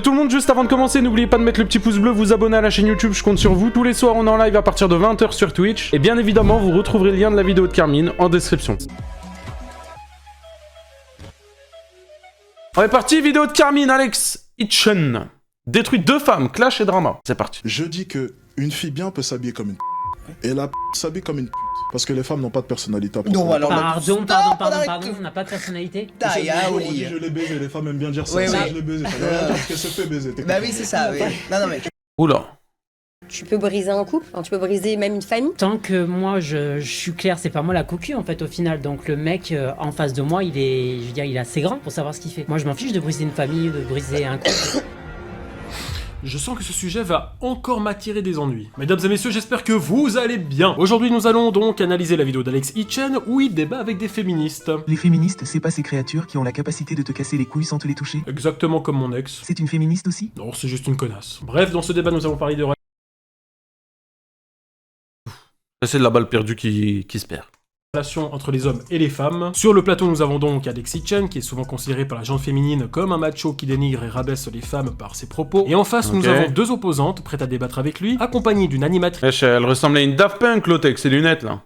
Tout le monde, juste avant de commencer, n'oubliez pas de mettre le petit pouce bleu, vous abonner à la chaîne YouTube, je compte sur vous. Tous les soirs, on est en live à partir de 20 h sur Twitch. Et bien évidemment, vous retrouverez le lien de la vidéo de Carmine en description. On est parti, vidéo de Carmine, Alex Hitchen. Détruit 2 femmes, clash et drama. C'est parti. Je dis que une fille bien peut s'habiller comme une et la s'habille comme une parce que les femmes n'ont pas de personnalité. Non, alors Pardon, on n'a pas de personnalité. Je l'ai baisé, les femmes aiment bien dire ça. Oui, oui. Je l'ai baisé, parce qu'elle se fait baiser. Bah oui, c'est ça, oui. Non, mais... Oula. Tu peux briser un couple, enfin, tu peux briser même une famille. Tant que moi je suis clair, c'est pas moi la cocu en fait au final. Donc le mec en face de moi, il est, je veux dire, il est assez grand pour savoir ce qu'il fait. Moi je m'en fiche de briser une famille, de briser un couple. Je sens que ce sujet va encore m'attirer des ennuis. Mesdames et messieurs, j'espère que vous allez bien. Aujourd'hui, nous allons donc analyser la vidéo d'Alex Hitchen où il débat avec des féministes. Les féministes, c'est pas ces créatures qui ont la capacité de te casser les couilles sans te les toucher. Exactement comme mon ex. C'est une féministe aussi? Non, c'est juste une connasse. Bref, dans ce débat, nous allons parler de... C'est de la balle perdue qui se perd. Relation entre les hommes et les femmes. Sur le plateau, nous avons donc Alex Hitchen, qui est souvent considéré par la gente féminine comme un macho qui dénigre et rabaisse les femmes par ses propos. Et en face, nous avons 2 opposantes prêtes à débattre avec lui, accompagnées d'une animatrice. Wesh, elle ressemble à une Daft Punk, l'autre, avec ses lunettes, là.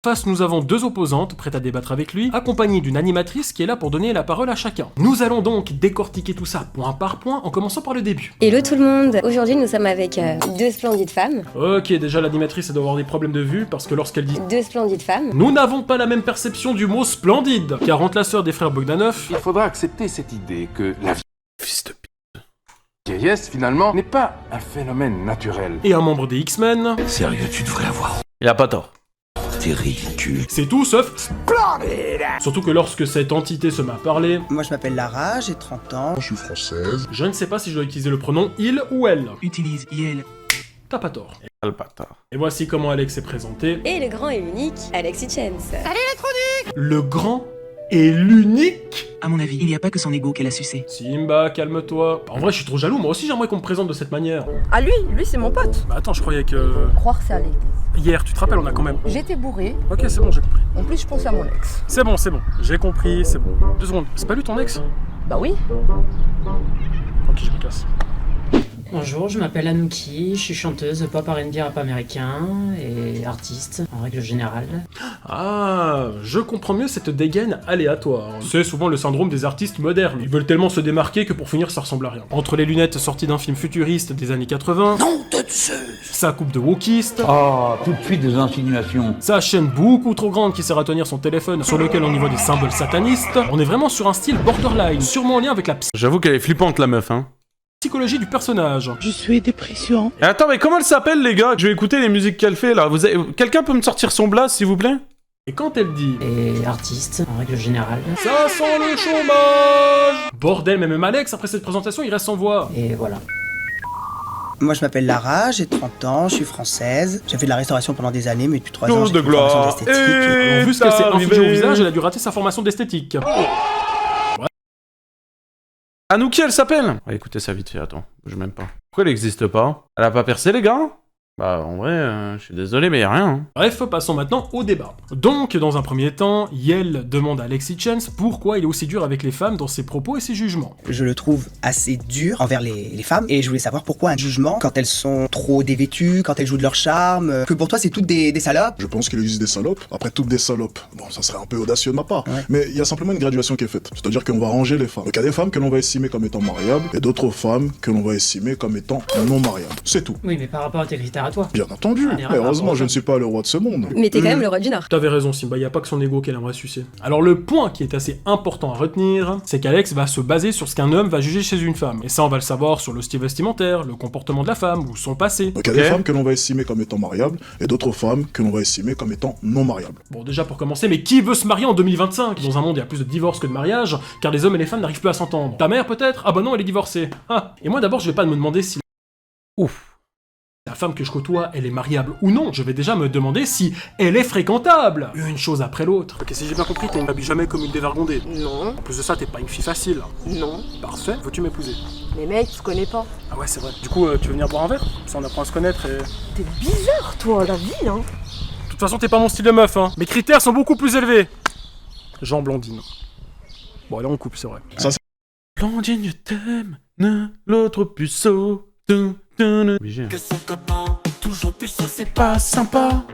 En face, nous avons 2 opposantes prêtes à débattre avec lui, accompagnées d'une animatrice qui est là pour donner la parole à chacun. Nous allons donc décortiquer tout ça point par point, en commençant par le début. Hello tout le monde. Aujourd'hui nous sommes avec 2 splendides femmes. Ok, déjà l'animatrice elle doit avoir des problèmes de vue, parce que lorsqu'elle dit 2 splendides femmes. nous n'avons pas la même perception du mot splendide, car entre la sœur des frères Bogdanov, Il faudra accepter cette idée que la Fils de p... vieillesse, finalement, n'est pas un phénomène naturel. et un membre des X-Men, Sérieux, tu devrais avoir. Il a pas tort. T'es ridicule. c'est tout sauf splendide. Surtout que lorsque cette entité se met à parler, Moi, je m'appelle Lara, j'ai 30 ans. Je suis française. je ne sais pas si je dois utiliser le pronom il ou elle. Utilise IL. T'as pas tort. Le bâtard. Et voici comment Alex est présenté. Et le grand et unique Alex Hitchens. Le grand et l'unique. À mon avis, il n'y a pas que son ego qu'elle a sucé. Simba, calme-toi. En vrai, je suis trop jaloux, moi aussi j'aimerais qu'on me présente de cette manière. Ah lui c'est mon pote. Bah attends, je croyais que... Croire c'est aller. Hier, tu te rappelles, on a quand même... J'étais bourré. Ok, c'est bon, j'ai compris. En plus je pensais à mon ex. C'est bon, j'ai compris, c'est bon. 2 secondes, c'est pas lui ton ex? Bah oui. Ok, je me casse. Bonjour, je m'appelle Anouki, je suis chanteuse pop R&B rap américain et artiste en règle générale. Ah, je comprends mieux cette dégaine aléatoire. C'est souvent le syndrome des artistes modernes. Ils veulent tellement se démarquer que pour finir ça ressemble à rien. Entre les lunettes sorties d'un film futuriste des années 80, sa coupe de wokiste, Ah, tout de suite des insinuations. sa chaîne beaucoup trop grande qui sert à tenir son téléphone sur lequel on y voit des symboles satanistes, on est vraiment sur un style borderline, sûrement en lien avec la J'avoue qu'elle est flippante, la meuf, hein. psychologie du personnage. Je suis dépression. Et attends, mais comment elle s'appelle, les gars? Je vais écouter les musiques qu'elle fait, là. Quelqu'un peut me sortir son blast, s'il vous plaît? Et quand elle dit Et artiste en règle générale. ça sent le chômage. Bordel, mais même Alex, après cette présentation, il reste sans voix. Et voilà. Moi, je m'appelle Lara, j'ai 30 ans, je suis française. J'ai fait de la restauration pendant des années, mais depuis 3 ans, Chose j'ai de fait une formation gloire. d'esthétique. Vu ce qu'elle s'est infligée au arrivé. visage, elle a dû rater sa formation d'esthétique. Anouki, elle s'appelle? On va écouter ça vite fait, attends. Je m'aime pas. Pourquoi elle existe pas? Elle a pas percé, les gars? Bah, en vrai, je suis désolé, mais y'a rien, hein. Bref, passons maintenant au débat. Donc, dans un premier temps, Yel demande à Alex Hitchens pourquoi il est aussi dur avec les femmes dans ses propos et ses jugements. Je le trouve assez dur envers les femmes, et je voulais savoir pourquoi un jugement quand elles sont trop dévêtues, quand elles jouent de leur charme, que pour toi c'est toutes des salopes. Je pense qu'il existe des salopes. Après, toutes des salopes. Bon, ça serait un peu audacieux de ma part. Ouais. Mais il y a simplement une graduation qui est faite. C'est-à-dire qu'on va ranger les femmes. Donc il y a des femmes que l'on va estimer comme étant mariables, et d'autres femmes que l'on va estimer comme étant non mariables. C'est tout. Oui, mais par rapport à tes critères à toi. Bien entendu. On ira Mais par rapport heureusement, à je ça. ne suis pas le roi de ce monde. Mais t'es quand même le roi du Nord. T'avais raison, Simba, y a pas que son ego qu'elle aimerait sucer. Alors, le point qui est assez important à retenir, c'est qu'Alex va se baser sur ce qu'un homme va juger chez une femme. Et ça, on va le savoir sur le style vestimentaire, le comportement de la femme ou son passé. Donc il y a des femmes que l'on va estimer comme étant mariables, et d'autres femmes que l'on va estimer comme étant non mariables. Bon, déjà pour commencer, mais qui veut se marier en 2025? Dans un monde où il y a plus de divorces que de mariages, car les hommes et les femmes n'arrivent plus à s'entendre. Ta mère peut-être? Ah bah non, elle est divorcée. Ah. Et moi d'abord, je vais pas me demander si la femme que je côtoie, elle est mariable ou non. Je vais déjà me demander si elle est fréquentable. Une chose après l'autre. Ok, si j'ai bien compris, tu ne m'habilles jamais comme une dévergondée. Non, En plus de ça, t'es pas une fille facile. non. Parfait, veux-tu m'épouser? Mais mec, tu connais pas. Ah ouais, c'est vrai. Du coup, tu veux venir boire un verre? Ça, on apprend à se connaître et... T'es bizarre toi, la vie hein. De toute façon, t'es pas mon style de meuf, hein. Mes critères sont beaucoup plus élevés. Jean Blondine. Bon, là, on coupe, c'est vrai. Blondine, je t'aime. L'autre puceau. Obligé. Que son copain, toujours puceau, c'est Pas sympa.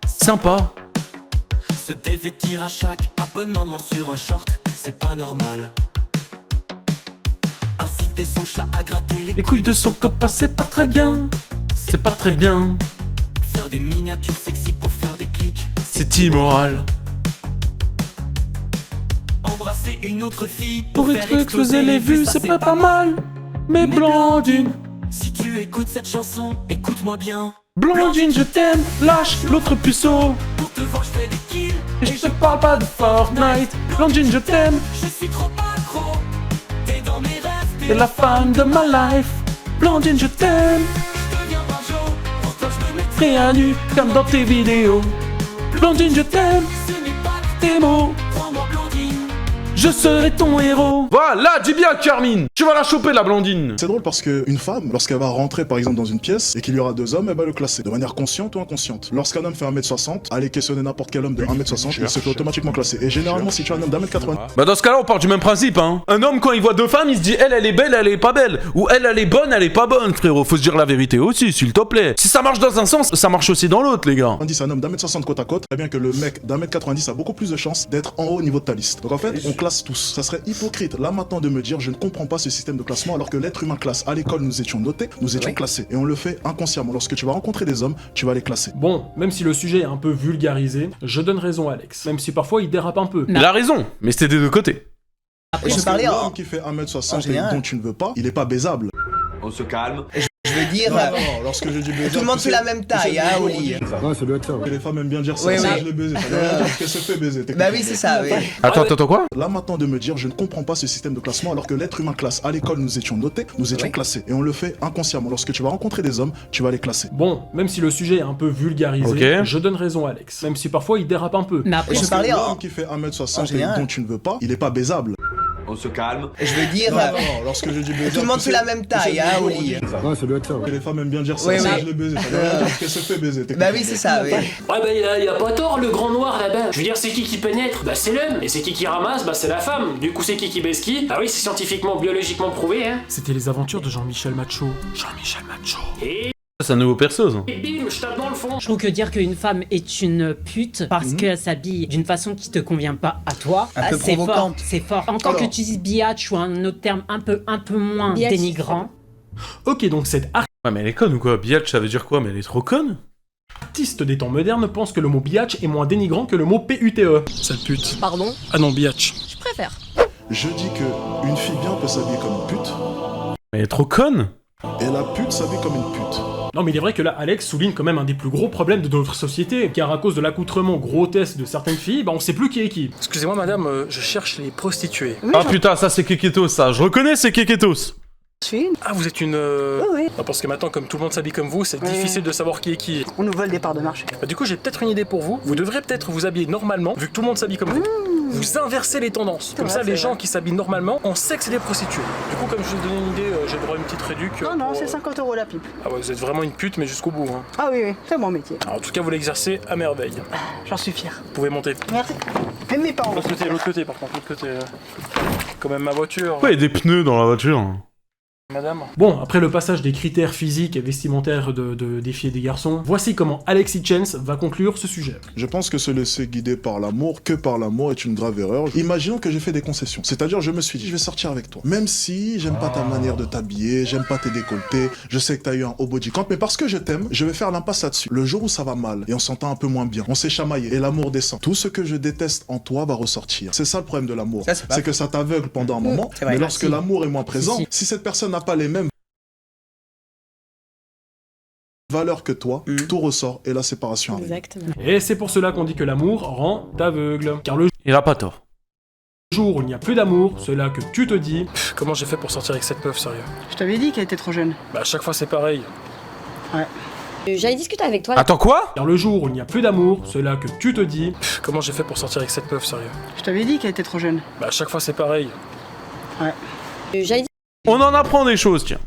Sympa. se dévêtir à chaque abonnement sur un short, c'est pas normal. Inciter son chat à gratter Les couilles de son copain, c'est pas très bien. C'est pas très bien. faire des miniatures sexy pour faire des clics. C'est immoral. Embrasser une autre fille Pour exploser les vues, c'est pas mal. Mais Blandine, Si tu écoutes cette chanson, écoute-moi bien. Blandine, je t'aime. Lâche l'autre puceau. Pour te voir, je fais des kills. Et je te parle pas de Fortnite. Blandine, je t'aime. Je suis trop accro. T'es dans mes rêves, T'es la femme de ma life. Blandine, je t'aime. je deviens Benjo. Pour toi, je me mets Pris à nu comme dans tes vidéos. Blandine, je t'aime. ce n'est pas Tes mots, prends-moi Blondine. je serai ton héros. Voilà, dis bien Carmine. Tu vas la choper la Blandine. C'est drôle parce qu'une femme, lorsqu'elle va rentrer par exemple dans une pièce et qu'il y aura deux hommes, elle va le classer de manière consciente ou inconsciente. Lorsqu'un homme fait 1m60, aller questionner n'importe quel homme de 1m60, il se fait automatiquement classer. Et généralement, si tu as un homme d'1m80, Bah dans ce cas-là, on part du même principe, hein. Un homme, quand il voit deux femmes, il se dit elle est belle, elle est pas belle. Ou elle est bonne, elle est pas bonne, frérot. Faut se dire la vérité aussi, s'il te plaît. Si ça marche dans un sens, ça marche aussi dans l'autre, les gars. c'est un homme d'1m60 côte à côte, très bien que le mec d'1m90 a beaucoup plus de chances d'être en haut au niveau de ta liste. Donc en fait, on classe tous. Ça serait hypocrite là maintenant de me dire je ne comprends pas ce système de classement alors que l'être humain classe. À l'école, nous étions notés, nous étions classés. Et on le fait inconsciemment. Lorsque tu vas rencontrer des hommes, tu vas les classer. Bon, même si le sujet est un peu vulgarisé, je donne raison à Alex. Même si parfois il dérape un peu. Il a raison, mais c'était des deux côtés. Après, je Parce que parlais l'homme en qui fait 1m60 en et général. dont tu ne veux pas, il est pas baisable. On se calme. Je veux dire, Non, lorsque je dis baisable, tout le monde tu sais- fait la même taille, tu sais, hein, au on lit. dit- Et les femmes aiment bien dire ça, Oui, ça, oui. je l'ai baisé. Ça veut rien dire qu'elle se fait baiser. Bah oui, c'est ça, oui. Attends, quoi? Là maintenant de me dire je ne comprends pas ce système de classement alors que l'être humain classe. À l'école, nous étions notés, nous étions classés. Et on le fait inconsciemment. Lorsque tu vas rencontrer des hommes, tu vas les classer. Bon, même si le sujet est un peu vulgarisé, Ok. je donne raison à Alex. Même si parfois il dérape un peu. Mais après, Je Parce que parlais en l'homme qui fait en 1m60 et général. dont tu ne veux pas, il est pas baisable. On se calme. Je veux dire, Lorsque je dis baisable, tout le monde tu sais- fait la même tu sais, taille, hein, au on lit. dit- Et les femmes aiment bien dire ça, Oui, ça, oui. je l'ai baisé. Ça veut rien dire qu'elle se fait baiser. Bah oui, c'est ça, oui. Ouais bah il a pas tort le grand noir là-bas. Je veux dire c'est qui pénètre? Bah c'est l'homme. Et c'est qui ramasse? Bah c'est la femme. Du coup c'est qui baisse qui? Ah oui c'est scientifiquement, biologiquement prouvé hein. C'était les aventures de Jean-Michel Macho. Jean-Michel Macho. Et C'est un nouveau perso, ça. bim, je tape dans le fond. je trouve que dire qu'une femme est une pute parce qu'elle s'habille d'une façon qui te convient pas à toi, Un peu c'est fort. provocante. C'est fort. Encore Alors. que tu dises biatch ou un autre terme un peu moins Biatch. dénigrant. Ok, donc cette Ouais, mais elle est conne ou quoi? Biatch, ça veut dire quoi? Mais elle est trop conne. artiste des temps modernes pense que le mot biatch est moins dénigrant que le mot PUTE. Sale pute. Pardon? Ah non, biatch. Je préfère. Je dis que une fille bien peut s'habiller comme une pute Mais elle est trop conne. et la pute s'habille comme une pute. Non mais il est vrai que là, Alex souligne quand même un des plus gros problèmes de notre société, car à cause de l'accoutrement grotesque de certaines filles, bah on sait plus qui est qui. Excusez-moi madame, je cherche les prostituées. Ah putain, ça c'est Keketos, ça. Je reconnais, c'est Keketos. Ah vous êtes une... Oui. Non, parce que maintenant comme tout le monde s'habille comme vous, c'est difficile de savoir qui est qui. On nous vole des parts de marché. Bah, du coup j'ai peut-être une idée pour vous. Vous devrez peut-être vous habiller normalement, vu que tout le monde s'habille comme vous. Vous inversez les tendances. Comme ça vrai, les c'est gens vrai. qui s'habillent normalement, on sait que c'est des prostituées. Du coup comme je vous ai donné une idée, j'ai le droit à une petite réduc. Non, pour, c'est 50 € la pipe. Ah ouais, vous êtes vraiment une pute mais jusqu'au bout. Hein. Ah oui, c'est mon métier. Alors, en tout cas vous l'exercez à merveille. J'en suis fier. Vous pouvez monter. Merci. Même mes parents. L'autre côté par contre, l'autre côté. Quand même ma voiture. Pourquoi il y a des pneus dans la voiture? Madame. Bon, après le passage des critères physiques et vestimentaires des filles et des garçons, voici comment Alexis Chance va conclure ce sujet. Je pense que se laisser guider par l'amour, que par l'amour, est une grave erreur. Imaginons que j'ai fait des concessions. C'est-à-dire, je me suis dit, je vais sortir avec toi. Même si j'aime pas ta manière de t'habiller, j'aime pas tes décolletés, je sais que t'as eu un haut body count, mais parce que je t'aime, je vais faire l'impasse là-dessus. Le jour où ça va mal et on s'entend un peu moins bien, on s'est chamaillé et l'amour descend. Tout ce que je déteste en toi va ressortir. C'est ça le problème de l'amour. Ça, c'est pas C'est que ça t'aveugle pendant un moment, c'est vrai. mais lorsque Si. l'amour est moins présent, Si. si cette personne n'a pas les mêmes valeurs que toi, tout ressort et la séparation arrive. Exactement. Et c'est pour cela qu'on dit que l'amour rend aveugle. Car le Il a pas tort. jour où il n'y a plus d'amour, c'est là que tu te dis... Pff, comment j'ai fait pour sortir avec cette meuf, sérieux? Je t'avais dit qu'elle était trop jeune. Bah à chaque fois c'est pareil. J'allais discuter avec toi. Attends, quoi? Car le jour où il n'y a plus d'amour, c'est là que tu te dis... Pff, comment j'ai fait pour sortir avec cette meuf, sérieux? Je t'avais dit qu'elle était trop jeune. Bah à chaque fois c'est pareil. J'allais On en apprend des choses, tiens.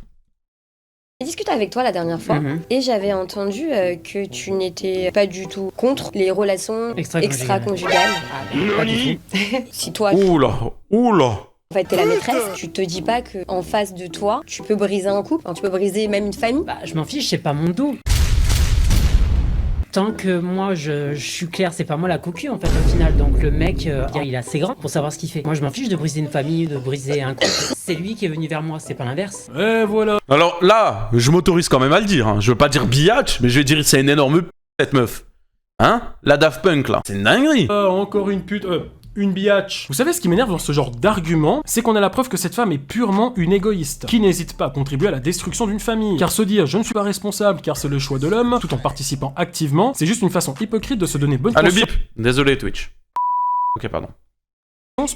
discuter avec toi la dernière fois et j'avais entendu que tu n'étais pas du tout contre les relations Extra-conjugales. extra-conjugales. Pas du tout. Si toi, Oula, oula. En fait, t'es la maîtresse, tu te dis pas que en face de toi, tu peux briser un couple, tu peux briser même une famille. Bah, je m'en fiche, c'est pas mon dos. Tant que moi je suis clair, c'est pas moi la cocu en fait au final. Donc le mec, il est assez grand pour savoir ce qu'il fait. Moi je m'en fiche de briser une famille, de briser un couple. C'est lui qui est venu vers moi, c'est pas l'inverse. Et voilà. Alors là, je m'autorise quand même à le dire. Hein. Je veux pas dire biatch, mais je vais dire c'est une énorme cette meuf. Hein? La Daft Punk là. C'est une dinguerie. Encore une pute. Une biatch. Vous savez ce qui m'énerve dans ce genre d'argument, c'est qu'on a la preuve que cette femme est purement une égoïste, qui n'hésite pas à contribuer à la destruction d'une famille. Car se dire je ne suis pas responsable car c'est le choix de l'homme, tout en participant activement, c'est juste une façon hypocrite de se donner bonne conscience. Le bip. Désolé Twitch. Ok, pardon.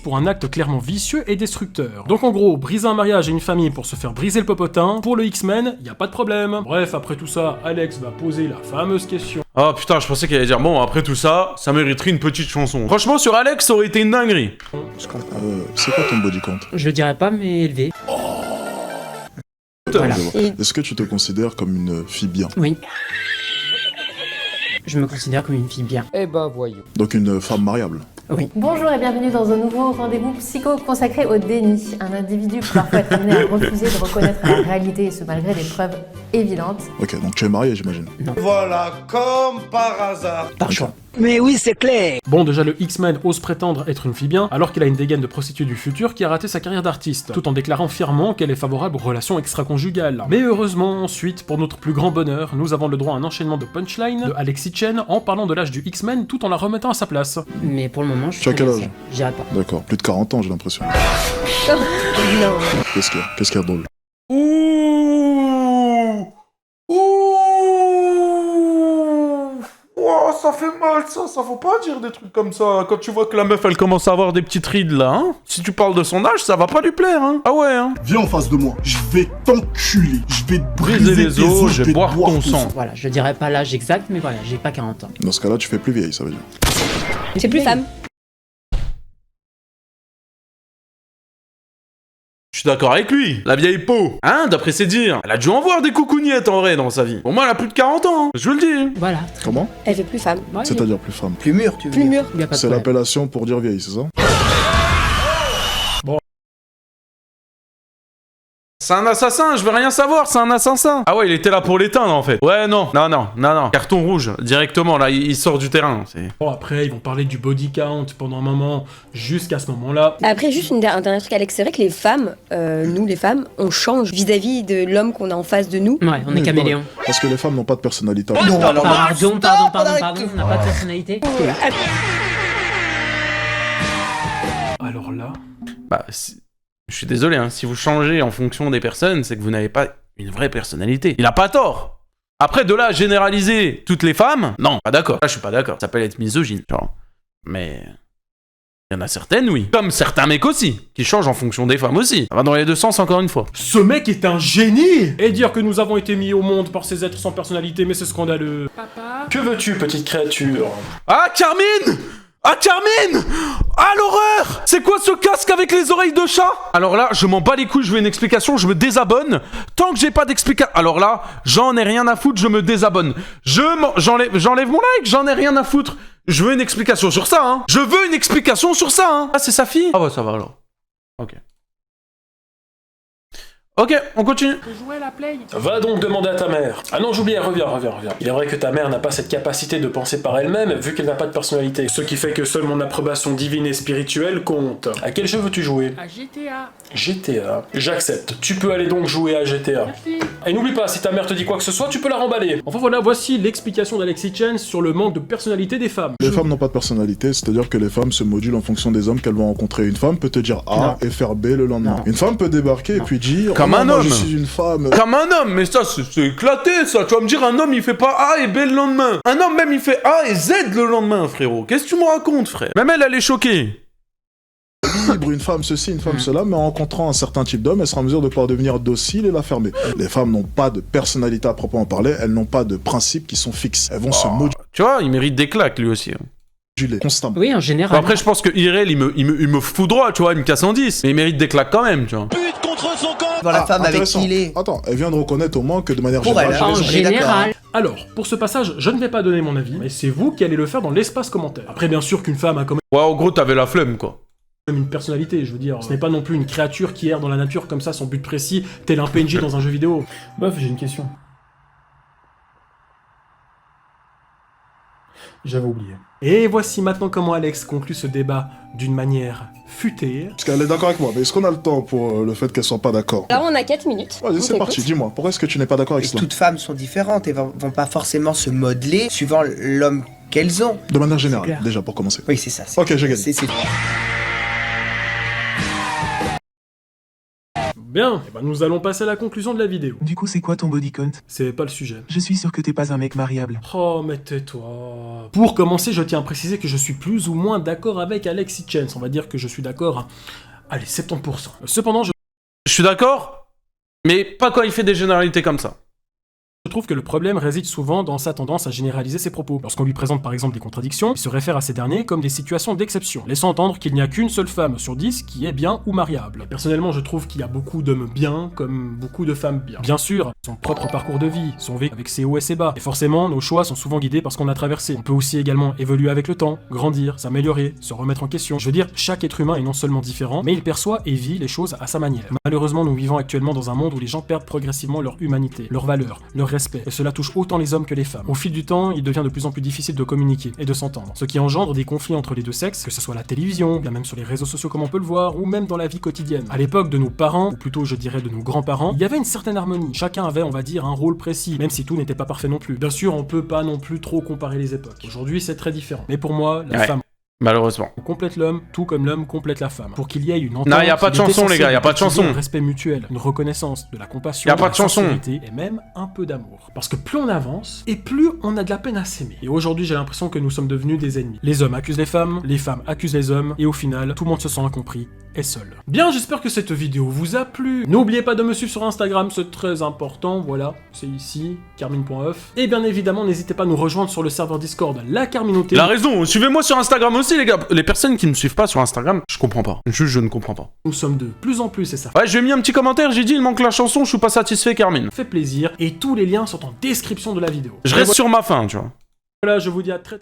Pour un acte clairement vicieux et destructeur. Donc en gros, briser un mariage et une famille pour se faire briser le popotin, pour le X-Men, y a pas de problème. Bref, après tout ça, Alex va poser la fameuse question. Oh putain, je pensais qu'elle allait dire bon, après tout ça, ça mériterait une petite chanson. Franchement, sur Alex, ça aurait été une dinguerie. C'est quoi ton body count? Je le dirais pas, mais élevé. Voilà. Est-ce que tu te considères comme une fille bien? Oui. Je me considère comme une fille bien. Eh bah voyons. Donc une femme mariable? Oui. Bonjour et bienvenue dans un nouveau rendez-vous psycho consacré au déni. Un individu peut parfois être amené à refuser de reconnaître la réalité, et ce malgré des preuves évidentes. Ok, donc tu es marié, j'imagine. Non. Voilà, comme par hasard. Par choix. Mais oui, c'est clair. Bon, déjà le X-Men ose prétendre être une fille bien, alors qu'il a une dégaine de prostituée du futur qui a raté sa carrière d'artiste, tout en déclarant fièrement qu'elle est favorable aux relations extra-conjugales. Mais heureusement, ensuite, pour notre plus grand bonheur, nous avons le droit à un enchaînement de punchlines de Alexis Chen en parlant de l'âge du X-Men tout en la remettant à sa place. Mais pour le moment, je suis. Tu as quel âge? J'irai pas. D'accord, plus de 40 ans, j'ai l'impression. Non. Qu'est-ce qu'il y a de drôle? Oh, ça fait mal ça faut pas dire des trucs comme ça. Quand tu vois que la meuf elle commence à avoir des petites rides là, hein. Si tu parles de son âge, ça va pas lui plaire, hein. Ah ouais, hein. Viens en face de moi, je vais t'enculer, je vais te briser les os, je vais boire ton sang. Voilà, je dirais pas l'âge exact, mais voilà, j'ai pas 40 ans. Dans ce cas-là, tu fais plus vieille, ça veut dire. C'est plus femme. Je suis d'accord avec lui, la vieille peau. Hein, d'après ses dires. Elle a dû en voir des coucougnettes en vrai dans sa vie. Pour moi, elle a plus de 40 ans, hein. Je vous le dis. Voilà. Comment? Elle fait plus femme. Ouais, C'est-à-dire plus femme. Plus mûr, tu veux Plus dire. mûr. C'est l'appellation pour dire vieille, c'est ça? C'est un assassin, je veux rien savoir, c'est un assassin. Ah ouais, il était là pour l'éteindre en fait. Ouais, non. Carton rouge, directement, là, il sort du terrain. Bon, après, ils vont parler du body count pendant un moment, jusqu'à ce moment-là. Après, juste un dernier truc, Alex, c'est vrai que les femmes, nous les femmes, on change vis-à-vis de l'homme qu'on a en face de nous. Ouais, on est caméléon. Parce que les femmes n'ont pas de personnalité. Non, alors pardon, on n'a pas de personnalité. Alors là... Bah, je suis désolé, hein, si vous changez en fonction des personnes, c'est que vous n'avez pas une vraie personnalité. Il a pas tort. Après, de là à généraliser toutes les femmes, non, pas d'accord. Là, je suis pas d'accord. Ça s'appelle être misogyne, genre. Mais... il y en a certaines, oui. Comme certains mecs aussi, qui changent en fonction des femmes aussi. Ça va dans les deux sens, encore une fois. Ce mec est un génie! Et dire que nous avons été mis au monde par ces êtres sans personnalité, mais c'est scandaleux. Papa? Que veux-tu, petite créature? Ah, Carmine! Ah, Carmine! Ah, l'horreur! C'est quoi ce casque avec les oreilles de chat? Alors là, je m'en bats les couilles, je veux une explication, je me désabonne. Tant que j'ai pas d'explication... Alors là, j'en ai rien à foutre, je me désabonne. J'enlève mon like, j'en ai rien à foutre. Je veux une explication sur ça, hein. Je veux une explication sur ça, hein. Ah, c'est sa fille? Ah ouais, ça va alors. Ok. Ok, on continue. Jouer à la play. Va donc demander à ta mère. Ah non, j'oubliais, reviens. Il est vrai que ta mère n'a pas cette capacité de penser par elle-même, vu qu'elle n'a pas de personnalité. Ce qui fait que seule mon approbation divine et spirituelle compte. À quel jeu veux-tu jouer? À GTA. GTA. J'accepte. Tu peux aller donc jouer à GTA. Merci. Et n'oublie pas, si ta mère te dit quoi que ce soit, tu peux la remballer. Enfin voilà, voici l'explication d'Alexis Chen sur le manque de personnalité des femmes. Les femmes n'ont pas de personnalité, c'est-à-dire que les femmes se modulent en fonction des hommes qu'elles vont rencontrer. Une femme peut te dire A et faire B le lendemain. Une femme peut débarquer et puis dire... Comme un homme. Je suis une femme. Comme un homme, mais ça, c'est éclaté, ça. Tu vas me dire, un homme, il fait pas A et B le lendemain. Un homme, même, il fait A et Z le lendemain, frérot. Qu'est-ce que tu me racontes, frère? Même elle est choquée. Libre, une femme ceci, une femme cela, mais en rencontrant un certain type d'homme, elle sera en mesure de pouvoir devenir docile et la fermer. Les femmes n'ont pas de personnalité à proprement parler, elles n'ont pas de principes qui sont fixes. Elles vont se moduler. Tu vois, il mérite des claques, lui aussi. Constamment. Oui, en général. Après, je pense que Irel, il me fout droit, tu vois, il me casse en 10. Mais il mérite des claques quand même, tu vois. Pute contre son camp. Dans la femme avec qui il est. Attends, elle vient de reconnaître au moins que de manière Pour générale... elle, En général. Alors, pour ce passage, je ne vais pas donner mon avis, mais c'est vous qui allez le faire dans l'espace commentaire. Après, bien sûr qu'une femme a quand même... Ouais, en gros, t'avais la flemme, quoi. même une personnalité, je veux dire. Ce n'est pas non plus une créature qui erre dans la nature comme ça, son but précis, tel un PNJ dans un jeu vidéo. Bref, j'ai une question. J'avais oublié. Et voici maintenant comment Alex conclut ce débat d'une manière futée. Parce qu'elle est d'accord avec moi, mais est-ce qu'on a le temps pour le fait qu'elle soit pas d'accord? Là, on a 4 minutes. Vas-y, c'est parti, dis-moi, pourquoi est-ce que tu n'es pas d'accord avec cela? Toutes femmes sont différentes et vont pas forcément se modeler suivant l'homme qu'elles ont. De manière générale, déjà, pour commencer. Oui, c'est ça. Ok, j'ai gagné. Bien, et ben nous allons passer à la conclusion de la vidéo. Du coup, c'est quoi ton body count? C'est pas le sujet. Je suis sûr que t'es pas un mec mariable. Oh, mais tais-toi. Pour commencer, je tiens à préciser que je suis plus ou moins d'accord avec Alexis Chance. On va dire que je suis d'accord à... Allez, 70%. Cependant, je suis d'accord, mais pas quand il fait des généralités comme ça. Je trouve que le problème réside souvent dans sa tendance à généraliser ses propos. Lorsqu'on lui présente par exemple des contradictions, il se réfère à ces derniers comme des situations d'exception, laissant entendre qu'il n'y a qu'une seule femme sur 10 qui est bien ou mariable. Personnellement, je trouve qu'il y a beaucoup d'hommes bien comme beaucoup de femmes bien. Bien sûr, son propre parcours de vie, son vécu avec ses hauts et ses bas, et forcément, nos choix sont souvent guidés par ce qu'on a traversé. On peut aussi également évoluer avec le temps, grandir, s'améliorer, se remettre en question. Je veux dire, chaque être humain est non seulement différent, mais il perçoit et vit les choses à sa manière. Malheureusement, nous vivons actuellement dans un monde où les gens perdent progressivement leur humanité, leurs valeurs, leur respect, et cela touche autant les hommes que les femmes. Au fil du temps, il devient de plus en plus difficile de communiquer et de s'entendre, ce qui engendre des conflits entre les deux sexes, que ce soit à la télévision, bien même sur les réseaux sociaux comme on peut le voir, ou même dans la vie quotidienne. À l'époque de nos parents, ou plutôt je dirais de nos grands-parents, il y avait une certaine harmonie. Chacun avait, on va dire, un rôle précis, même si tout n'était pas parfait non plus. Bien sûr, on peut pas non plus trop comparer les époques. Aujourd'hui, c'est très différent. Mais pour moi, la femme malheureusement complète l'homme, tout comme l'homme complète la femme. Pour qu'il y ait une entente, non, y a pas de chanson, les gars, y a pas de chanson. Un respect mutuel, une reconnaissance, de la compassion, y a pas de chanson, et même un peu d'amour. Parce que plus on avance, et plus on a de la peine à s'aimer. Et aujourd'hui, j'ai l'impression que nous sommes devenus des ennemis. Les hommes accusent les femmes accusent les hommes, et au final, tout le monde se sent incompris et seul. Bien, j'espère que cette vidéo vous a plu. N'oubliez pas de me suivre sur Instagram, c'est très important, voilà, c'est ici, carmine.off. Et bien évidemment, n'hésitez pas à nous rejoindre sur le serveur Discord, la Carminoté. La raison, suivez-moi sur Instagram aussi, les gars. Les personnes qui ne me suivent pas sur Instagram, je comprends pas. Je ne comprends pas. Nous sommes de plus en plus, et ça ouais, j'ai mis un petit commentaire, j'ai dit il manque la chanson, je suis pas satisfait, Carmine. Fait plaisir, et tous les liens sont en description de la vidéo. Je reste sur ma faim, tu vois. Voilà, je vous dis à très